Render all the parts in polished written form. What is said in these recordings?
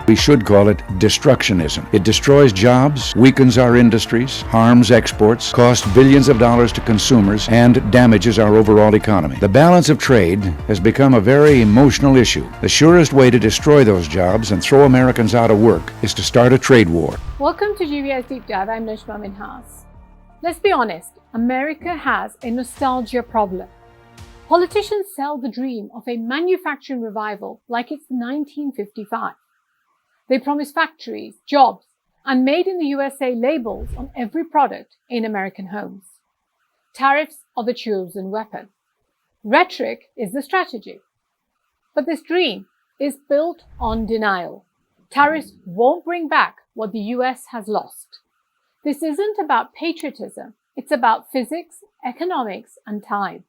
We should call it destructionism. It destroys jobs, weakens our industries, harms exports, costs billions of dollars to consumers, and damages our overall economy. The balance of trade has become a very emotional issue. The surest way to destroy those jobs and throw Americans out of work is to start a trade war. Welcome to GVI's Deep Dive. I'm Najma Minhas. Let's be honest, America has a nostalgia problem. Politicians sell the dream of a manufacturing revival like it's 1955. They promise factories, jobs, and made in the USA labels on every product in American homes. Tariffs are the chosen weapon. Rhetoric is the strategy. But this dream is built on denial. Tariffs won't bring back what the US has lost. This isn't about patriotism. It's about physics, economics, and time.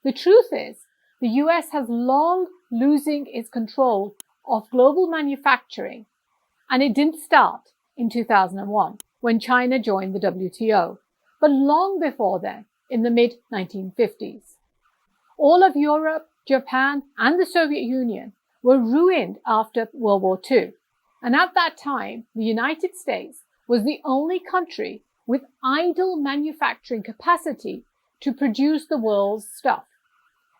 The truth is, the US has long losing its control of global manufacturing, and it didn't start in 2001 when China joined the WTO, but long before then, in the mid-1950s. All of Europe, Japan, and the Soviet Union were ruined after World War II, and at that time, the United States was the only country with idle manufacturing capacity to produce the world's stuff.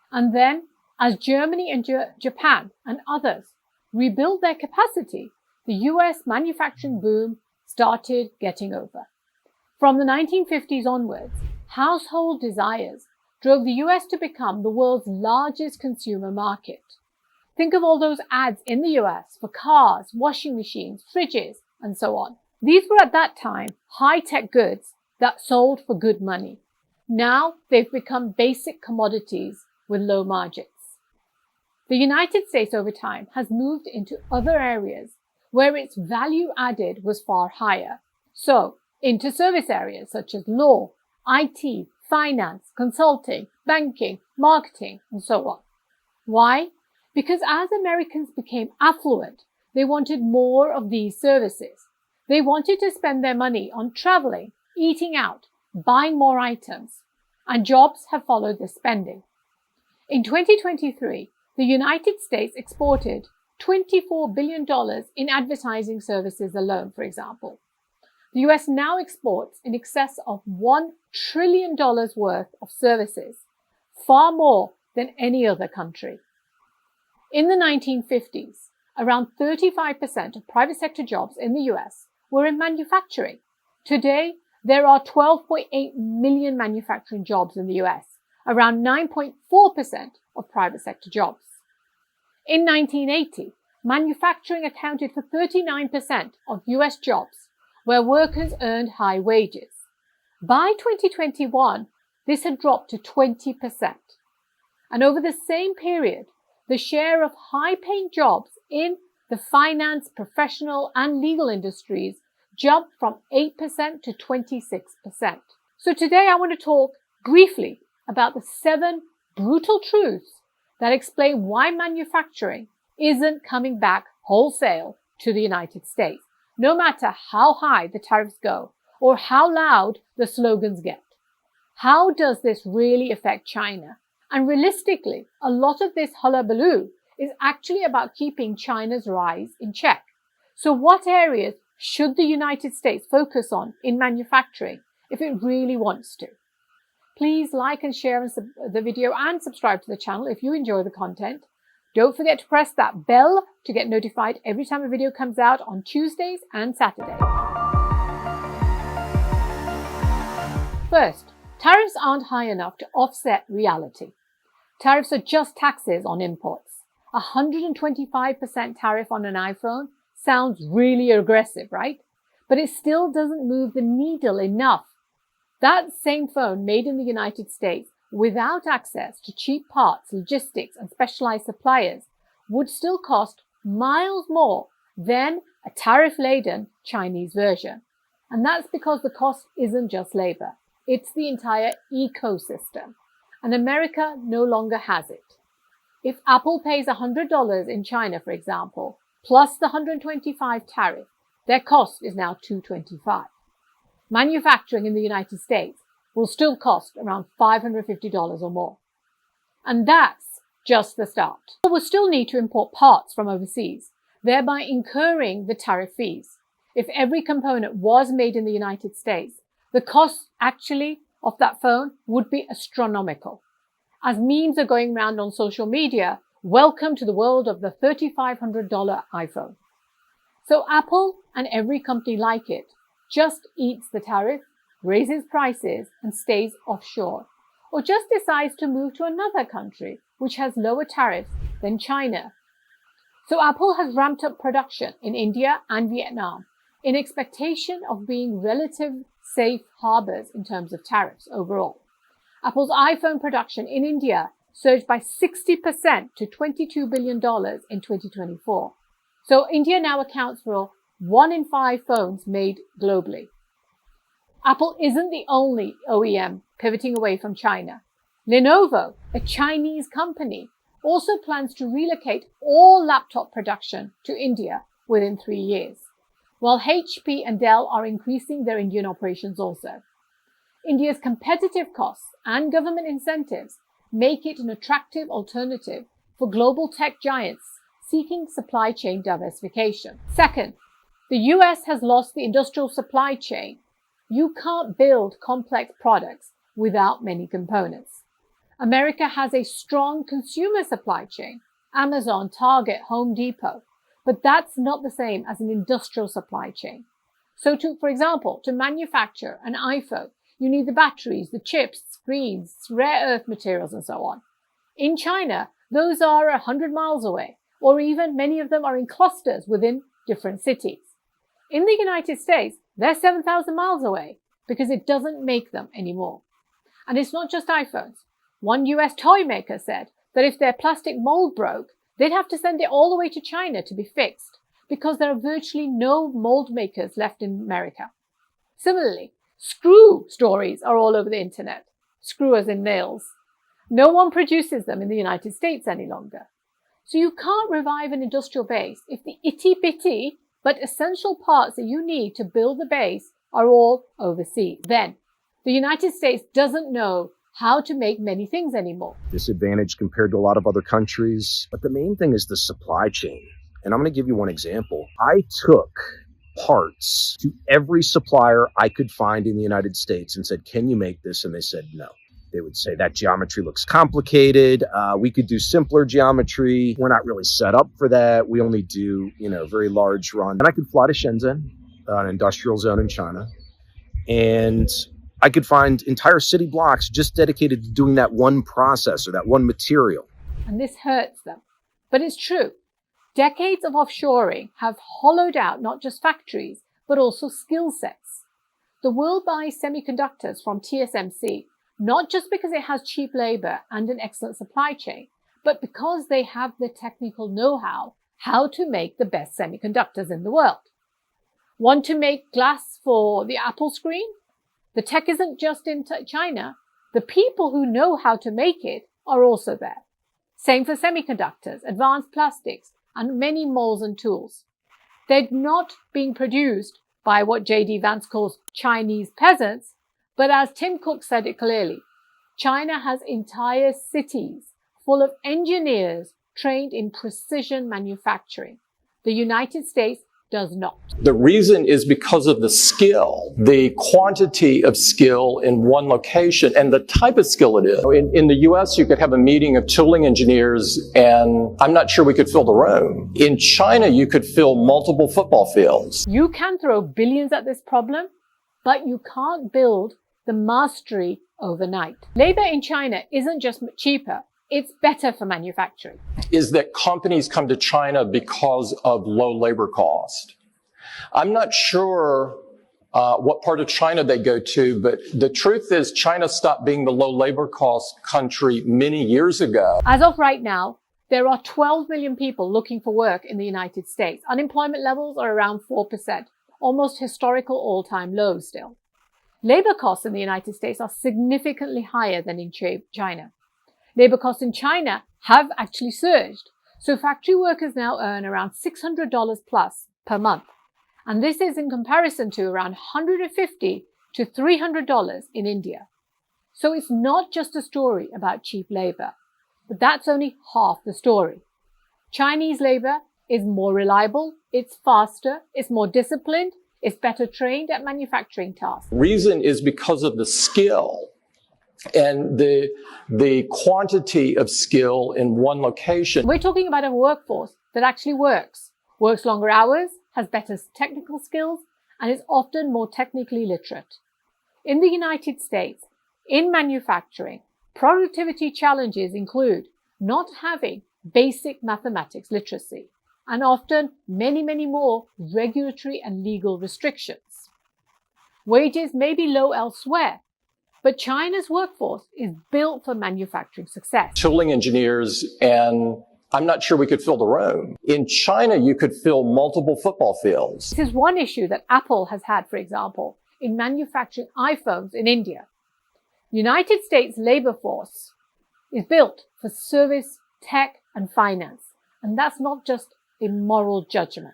And then, as Germany and Japan and others rebuilt their capacity, the US manufacturing boom started getting over. From the 1950s onwards, household desires drove the US to become the world's largest consumer market. Think of all those ads in the US for cars, washing machines, fridges, and so on. These were at that time high-tech goods that sold for good money. Now they've become basic commodities with low margins. The United States over time has moved into other areas where its value added was far higher. So, into service areas such as law, IT, finance, consulting, banking, marketing, and so on. Why? Because as Americans became affluent, they wanted more of these services. They wanted to spend their money on traveling, eating out, buying more items, and jobs have followed this spending. In 2023, the United States exported $24 billion in advertising services alone, for example. The US now exports in excess of $1 trillion worth of services, far more than any other country. In the 1950s, around 35% of private sector jobs in the US were in manufacturing. Today, there are 12.8 million manufacturing jobs in the US, around 9.4% of private sector jobs. In 1980, manufacturing accounted for 39% of US jobs, where workers earned high wages. By 2021, this had dropped to 20%. And over the same period, the share of high-paying jobs in the finance, professional, and legal industries jumped from 8% to 26%. So today I want to talk briefly about the 7 brutal truths that explain why manufacturing isn't coming back wholesale to the United States, no matter how high the tariffs go or how loud the slogans get. How does this really affect China? And realistically, a lot of this hullabaloo is actually about keeping China's rise in check. So what areas should the United States focus on in manufacturing if it really wants to? Please like and share the video and subscribe to the channel if you enjoy the content. Don't forget to press that bell to get notified every time a video comes out on Tuesdays and Saturdays. First, tariffs aren't high enough to offset reality. Tariffs are just taxes on imports. 125% tariff on an iPhone sounds really aggressive, right? But it still doesn't move the needle enough. That same phone made in the United States without access to cheap parts, logistics, and specialized suppliers would still cost miles more than a tariff-laden Chinese version. And that's because the cost isn't just labor. It's the entire ecosystem. And America no longer has it. If Apple pays $100 in China, for example, plus the 125 tariff, their cost is now $225. Manufacturing in the United States will still cost around $550 or more. And that's just the start. We'll still need to import parts from overseas, thereby incurring the tariff fees. If every component was made in the United States, the cost actually of that phone would be astronomical. As memes are going around on social media, welcome to the world of the $3,500 iPhone. So Apple and every company like it just eats the tariff, raises prices, and stays offshore, or just decides to move to another country which has lower tariffs than China. So Apple has ramped up production in India and Vietnam in expectation of being relative safe harbors in terms of tariffs overall. Apple's iPhone production in India surged by 60% to $22 billion in 2024. So India now accounts for 1 in 5 phones made globally. Apple isn't the only OEM pivoting away from China. Lenovo, a Chinese company, also plans to relocate all laptop production to India within 3 years, while HP and Dell are increasing their Indian operations also. India's competitive costs and government incentives make it an attractive alternative for global tech giants seeking supply chain diversification. Second, the US has lost the industrial supply chain. You can't build complex products without many components. America has a strong consumer supply chain, Amazon, Target, Home Depot, but that's not the same as an industrial supply chain. So for example, to manufacture an iPhone, you need the batteries, the chips, screens, rare earth materials, and so on. In China, those are 100 miles away, or even many of them are in clusters within different cities. In the United States, they're 7,000 miles away because it doesn't make them anymore. And it's not just iPhones. One US toy maker said that if their plastic mold broke, they'd have to send it all the way to China to be fixed because there are virtually no mold makers left in America. Similarly, screw stories are all over the internet. Screw as in nails. No one produces them in the United States any longer. So you can't revive an industrial base if the itty-bitty but essential parts that you need to build the base are all overseas. Then, the United States doesn't know how to make many things anymore. Disadvantaged compared to a lot of other countries. But the main thing is the supply chain. And I'm going to give you one example. I took parts to every supplier I could find in the United States and said, can you make this? And they said no. They would say that geometry looks complicated. We could do simpler geometry. We're not really set up for that. We only do, very large runs. And I could fly to Shenzhen, an industrial zone in China, and I could find entire city blocks just dedicated to doing that one process or that one material. And this hurts them. But it's true. Decades of offshoring have hollowed out not just factories, but also skill sets. The world buys semiconductors from TSMC, not just because it has cheap labor and an excellent supply chain, but because they have the technical know-how how to make the best semiconductors in the world. Want to make glass for the Apple screen? The tech isn't just in China. The people who know how to make it are also there. Same for semiconductors, advanced plastics, and many molds and tools. They're not being produced by what J.D. Vance calls Chinese peasants, but as Tim Cook said it clearly, China has entire cities full of engineers trained in precision manufacturing. The United States does not. The reason is because of the skill, the quantity of skill in one location and the type of skill it is. In the US, you could have a meeting of tooling engineers and I'm not sure we could fill the room. In China, you could fill multiple football fields. You can throw billions at this problem, but you can't build the mastery overnight. Labor in China isn't just cheaper, it's better for manufacturing. Is that companies come to China because of low labor cost. I'm not sure what part of China they go to, but the truth is China stopped being the low labor cost country many years ago. As of right now, there are 12 million people looking for work in the United States. Unemployment levels are around 4%, almost historical all-time lows still. Labor costs in the United States are significantly higher than in China. Labor costs in China have actually surged. So factory workers now earn around $600 plus per month. And this is in comparison to around $150 to $300 in India. So it's not just a story about cheap labor, but that's only half the story. Chinese labor is more reliable, it's faster, it's more disciplined, it's better trained at manufacturing tasks. Reason is because of the skill and the quantity of skill in one location. We're talking about a workforce that actually works longer hours, has better technical skills, and is often more technically literate. In the United States, in manufacturing, productivity challenges include not having basic mathematics literacy, and often many more regulatory and legal restrictions. Wages may be low elsewhere, but China's workforce is built for manufacturing success. Tooling engineers, and I'm not sure we could fill the room. In China, you could fill multiple football fields. This is one issue that Apple has had, for example, in manufacturing iPhones in India. United States labor force is built for service, tech, and finance. And that's not just a moral judgment.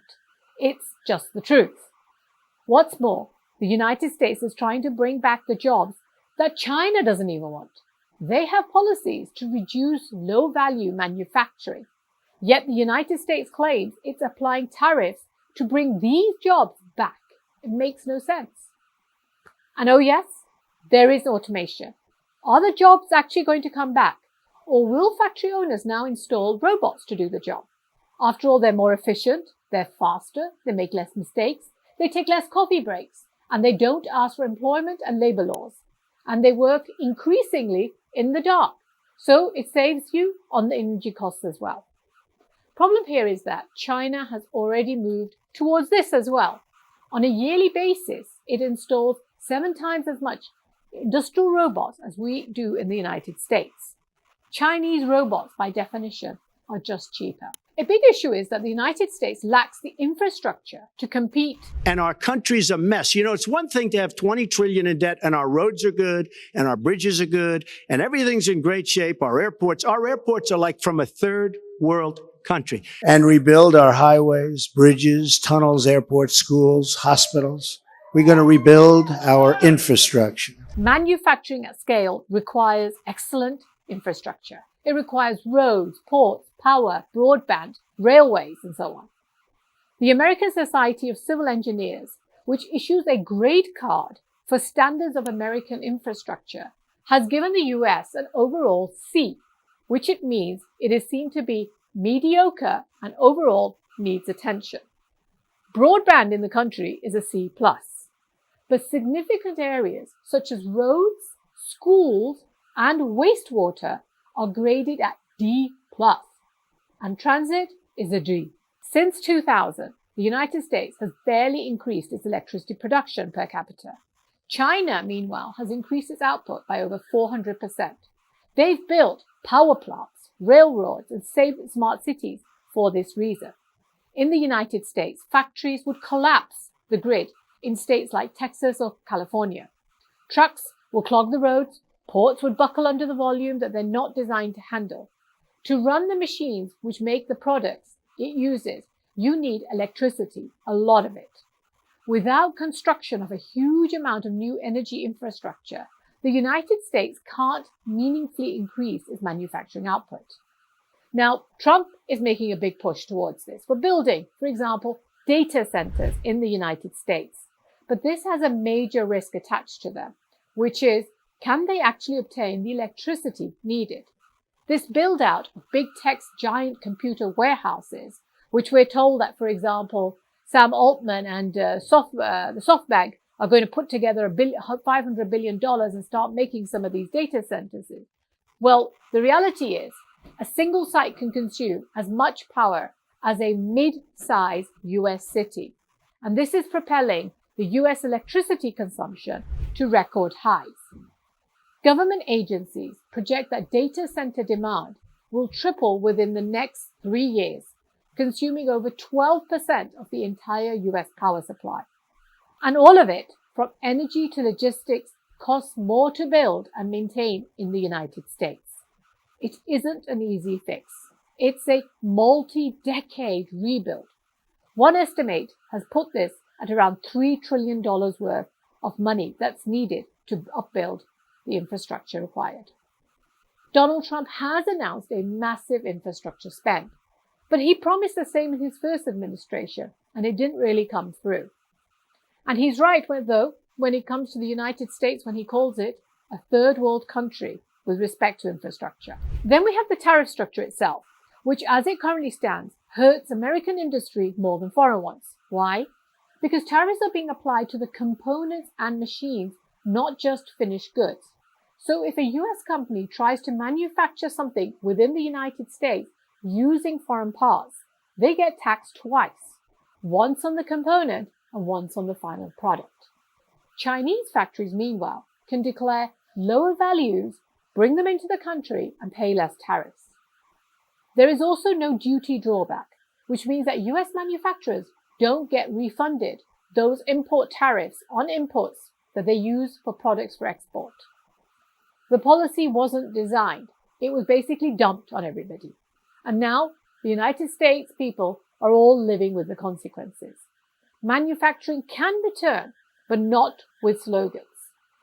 It's just the truth. What's more, the United States is trying to bring back the jobs that China doesn't even want. They have policies to reduce low-value manufacturing. Yet the United States claims it's applying tariffs to bring these jobs back. It makes no sense. And oh yes, there is automation. Are the jobs actually going to come back? Or will factory owners now install robots to do the job? After all, they're more efficient, they're faster, they make less mistakes, they take less coffee breaks, and they don't ask for employment and labor laws. And they work increasingly in the dark. So it saves you on the energy costs as well. Problem here is that China has already moved towards this as well. On a yearly basis, it installs 7 times as much industrial robots as we do in the United States. Chinese robots, by definition, are just cheaper. A big issue is that the United States lacks the infrastructure to compete. And our country's a mess. You know, it's one thing to have 20 trillion in debt and our roads are good and our bridges are good and everything's in great shape. Our airports are like from a third world country. And rebuild our highways, bridges, tunnels, airports, schools, hospitals. We're going to rebuild our infrastructure. Manufacturing at scale requires excellent infrastructure. It requires roads, ports, power, broadband, railways, and so on. The American Society of Civil Engineers, which issues a grade card for standards of American infrastructure, has given the US an overall C, which it means it is seen to be mediocre and overall needs attention. Broadband in the country is a C+, but significant areas such as roads, schools, and wastewater are graded at D+, and transit is a D. Since 2000, the United States has barely increased its electricity production per capita. China, meanwhile, has increased its output by over 400%. They've built power plants, railroads, and smart cities for this reason. In the United States, factories would collapse the grid in states like Texas or California. Trucks will clog the roads, ports would buckle under the volume that they're not designed to handle. To run the machines which make the products it uses, you need electricity, a lot of it. Without construction of a huge amount of new energy infrastructure, the United States can't meaningfully increase its manufacturing output. Now, Trump is making a big push towards this for building, for example, data centers in the United States. But this has a major risk attached to them, which is, can they actually obtain the electricity needed? This build-out of big tech's giant computer warehouses, which we're told that, for example, Sam Altman and the SoftBank are going to put together $500 billion and start making some of these data centers. Well, the reality is a single site can consume as much power as a mid-sized US city. And this is propelling the US electricity consumption to record highs. Government agencies project that data center demand will triple within the next 3 years, consuming over 12% of the entire US power supply. And all of it, from energy to logistics, costs more to build and maintain in the United States. It isn't an easy fix. It's a multi-decade rebuild. One estimate has put this at around $3 trillion worth of money that's needed to upbuild the infrastructure required. Donald Trump has announced a massive infrastructure spend, But he promised the same in his first administration, and it didn't really come through. And he's right, though, when it comes to the United States, when he calls it a third world country with respect to infrastructure. Then we have the tariff structure itself, which as it currently stands, hurts American industry more than foreign ones. Why? Because tariffs are being applied to the components and machines, not just finished goods. So if a US company tries to manufacture something within the United States using foreign parts, they get taxed twice, once on the component and once on the final product. Chinese factories, meanwhile, can declare lower values, bring them into the country, and pay less tariffs. There is also no duty drawback, which means that US manufacturers don't get refunded those import tariffs on imports that they use for products for export. The policy wasn't designed. It was basically dumped on everybody. And now the United States people are all living with the consequences. Manufacturing can return, but not with slogans.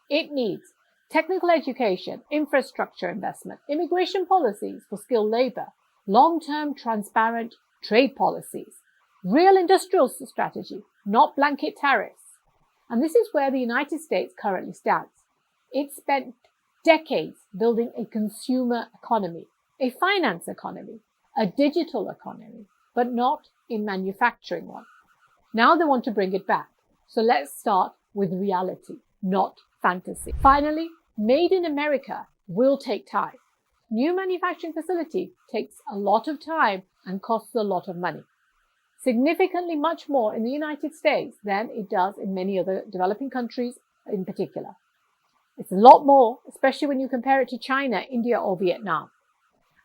It needs technical education, infrastructure investment, immigration policies for skilled labor, long-term transparent trade policies, real industrial strategy, not blanket tariffs. And this is where the United States currently stands. It spent decades building a consumer economy, a finance economy, a digital economy, but not a manufacturing one. Now they want to bring it back. So let's start with reality, not fantasy. Finally, Made in America will take time. New manufacturing facility takes a lot of time and costs a lot of money. Significantly much more in the United States than it does in many other developing countries in particular. It's a lot more, especially when you compare it to China, India, or Vietnam.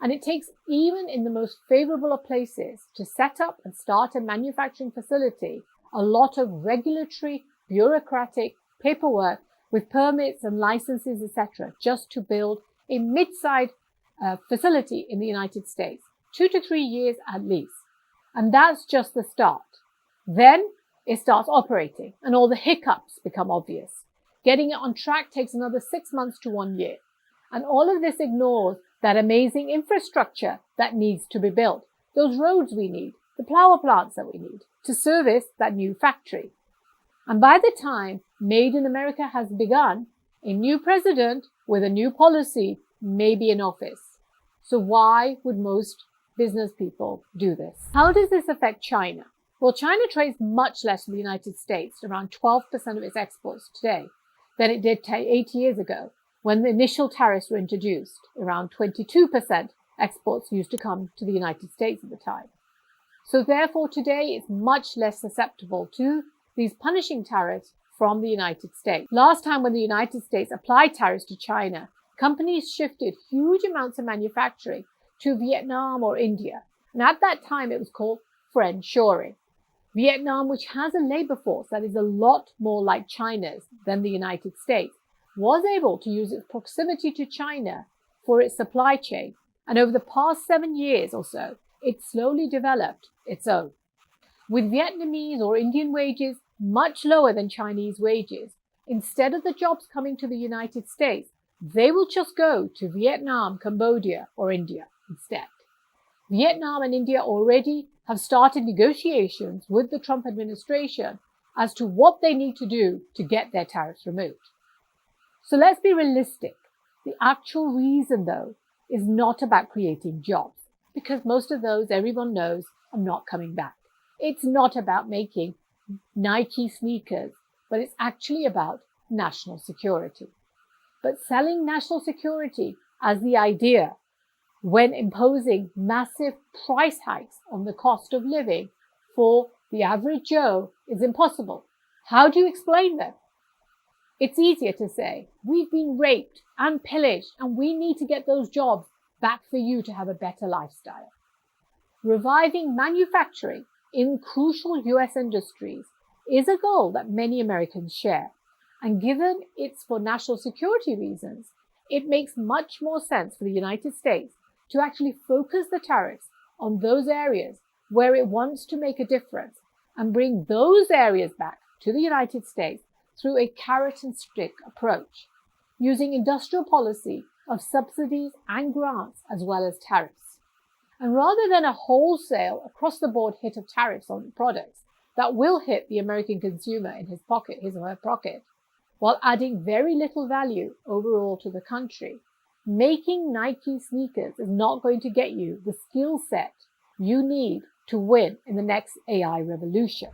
And it takes, even in the most favorable of places, to set up and start a manufacturing facility, a lot of regulatory, bureaucratic paperwork with permits and licenses, etc., just to build a mid-sized facility in the United States, 2 to 3 years at least. And that's just the start. Then it starts operating and all the hiccups become obvious. Getting it on track takes another 6 months to 1 year. And all of this ignores that amazing infrastructure that needs to be built, those roads we need, the power plants that we need to service that new factory. And by the time Made in America has begun, a new president with a new policy may be in office. So why would most business people do this? How does this affect China? Well, China trades much less with the United States, around 12% of its exports today, than it did 8 years ago, when the initial tariffs were introduced. Around 22% exports used to come to the United States at the time. So therefore, today it's much less susceptible to these punishing tariffs from the United States. Last time when the United States applied tariffs to China, companies shifted huge amounts of manufacturing to Vietnam or India. And at that time, it was called friendshoring. Vietnam, which has a labor force that is a lot more like China's than the United States, was able to use its proximity to China for its supply chain. And over the past 7 years or so, it slowly developed its own. With Vietnamese or Indian wages much lower than Chinese wages, instead of the jobs coming to the United States, they will just go to Vietnam, Cambodia, or India instead. Vietnam and India already have started negotiations with the Trump administration as to what they need to do to get their tariffs removed. So let's be realistic. The actual reason, though, is not about creating jobs, because most of those, everyone knows, are not coming back. It's not about making Nike sneakers, but it's actually about national security. But selling national security as the idea when imposing massive price hikes on the cost of living for the average Joe is impossible. How do you explain them? It's easier to say, we've been raped and pillaged and we need to get those jobs back for you to have a better lifestyle. Reviving manufacturing in crucial US industries is a goal that many Americans share. And given it's for national security reasons, it makes much more sense for the United States to actually focus the tariffs on those areas where it wants to make a difference and bring those areas back to the United States through a carrot and stick approach, using industrial policy of subsidies and grants as well as tariffs. And rather than a wholesale, across-the-board hit of tariffs on products that will hit the American consumer in his or her pocket, while adding very little value overall to the country, making Nike sneakers is not going to get you the skill set you need to win in the next AI revolution.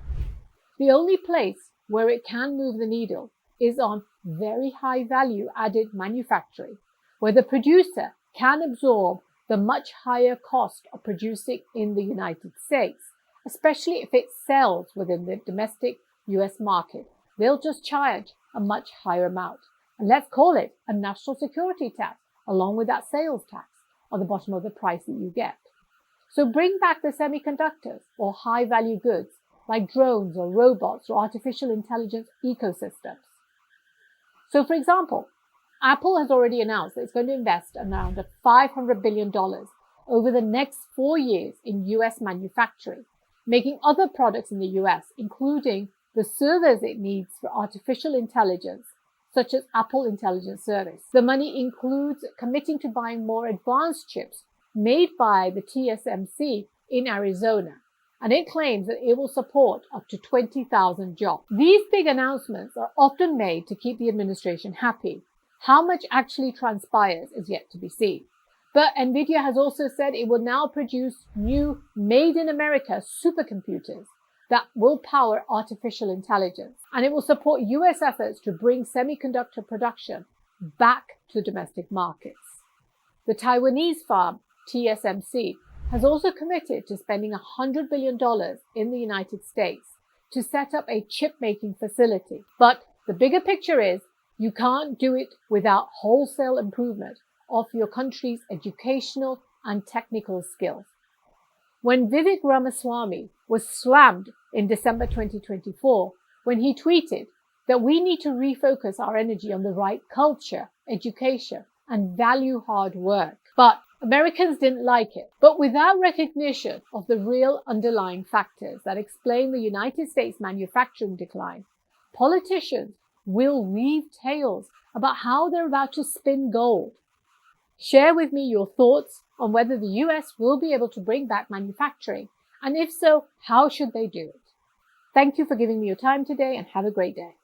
The only place where it can move the needle is on very high value added manufacturing, where the producer can absorb the much higher cost of producing in the United States, especially if it sells within the domestic US market. They'll just charge a much higher amount. And let's call it a national security tax, along with that sales tax on the bottom of the price that you get. So bring back the semiconductors or high value goods like drones or robots or artificial intelligence ecosystems. So for example, Apple has already announced that it's going to invest around $500 billion over the next 4 years in US manufacturing, making other products in the US, including the servers it needs for artificial intelligence, such as Apple Intelligence Service. The money includes committing to buying more advanced chips made by the TSMC in Arizona, and it claims that it will support up to 20,000 jobs. These big announcements are often made to keep the administration happy. How much actually transpires is yet to be seen. But NVIDIA has also said it will now produce new made-in-America supercomputers that will power artificial intelligence, and it will support US efforts to bring semiconductor production back to domestic markets. The Taiwanese firm, TSMC, has also committed to spending $100 billion in the United States to set up a chip-making facility. But the bigger picture is you can't do it without wholesale improvement of your country's educational and technical skills. When Vivek Ramaswamy was slammed in December 2024, when he tweeted that we need to refocus our energy on the right culture, education, and value hard work. But Americans didn't like it. But without recognition of the real underlying factors that explain the United States manufacturing decline, politicians will weave tales about how they're about to spin gold. Share with me your thoughts on whether the US will be able to bring back manufacturing, and if so, how should they do it? Thank you for giving me your time today, and have a great day.